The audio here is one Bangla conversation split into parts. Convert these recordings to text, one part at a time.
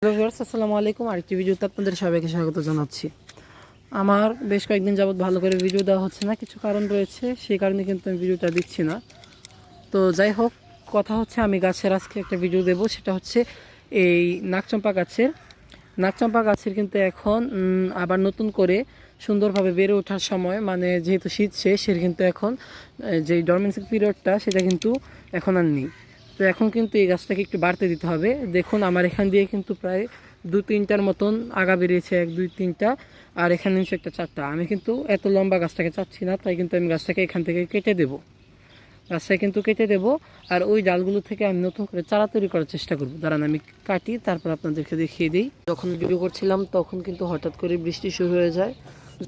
হ্যালো ভিউয়ার্স, আসসালামু আলাইকুম। আরেকটি ভিডিওতে আপনাদের সবাইকে স্বাগত জানাচ্ছি। আমার বেশ কয়েকদিন যাবত ভালো করে ভিডিও দেওয়া হচ্ছে না, কিছু কারণ রয়েছে, সেই কারণে কিন্তু আমি ভিডিওটা দিচ্ছি না। তো যাই হোক, কথা হচ্ছে আমি গাছের আজকে একটা ভিডিও দেব। সেটা হচ্ছে এই নাকচম্পা গাছের কিন্তু এখন আবার নতুন করে সুন্দরভাবে বেড়ে ওঠার সময়, মানে যেহেতু শীত শেষ, সের কিন্তু এখন যে ডরমেন্সি পিরিয়ডটা সেটা কিন্তু এখন আর নেই। তো এখন কিন্তু এই গাছটাকে একটু বাড়তে দিতে হবে। দেখুন আমার এখান দিয়ে কিন্তু প্রায় 2-3টার মতন আগা বেরিয়েছে, 1-2-3টা, আর এখানে নিচে একটা 4টা। আমি কিন্তু এত লম্বা গাছটাকে চাচ্ছি না, তাই কিন্তু আমি গাছটাকে এখান থেকে কেটে দেবো। গাছটাকে কিন্তু কেটে দেবো, আর ওই ডালগুলো থেকে আমি নতুন করে চারা তৈরি করার চেষ্টা করবো। দাঁড়ান আমি কাটি, তারপর আপনাদেরকে দেখিয়ে দিই। যখন ভিডিও করছিলাম তখন কিন্তু হঠাৎ করে বৃষ্টি শুরু হয়ে যায়,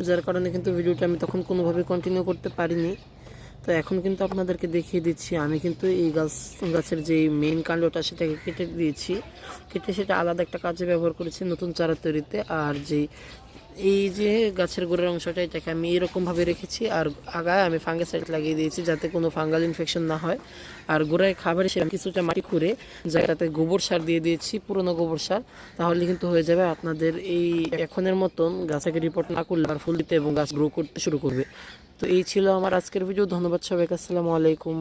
যার কারণে কিন্তু ভিডিওটা আমি তখন কোনোভাবে কন্টিনিউ করতে পারিনি। তো এখন কিন্তু আপনাদেরকে দেখিয়ে দিচ্ছি, আমি কিন্তু এই গাছের যে মেইন কাণ্ডটা সেটাকে কেটে দিয়েছি। কেটে সেটা আলাদা একটা কাজে ব্যবহার করেছি নতুন চারা তৈরিতে। আর এই যে গাছের গোড়ার অংশটা, এটাকে আমি এরকমভাবে রেখেছি, আর আগায় আমি ফাঙ্গিসাইড লাগিয়ে দিয়েছি যাতে কোনো ফাঙ্গাল ইনফেকশন না হয়। আর গোড়ায় খাবার হিসেবে কিছুটা মাটি খুঁড়ে জায়গাতে গোবর সার দিয়ে দিয়েছি, পুরনো গোবর সার। তাহলে কিন্তু হয়ে যাবে আপনাদের এই এখনের মতন গাছকে রিপোর্ট না করলে আর ফুল দিতে এবং গাছ গ্রো করতে শুরু করবে। তো এই ছিল আমার আজকের ভিডিও। ধন্যবাদ সবাইকে। আসসালামু আলাইকুম।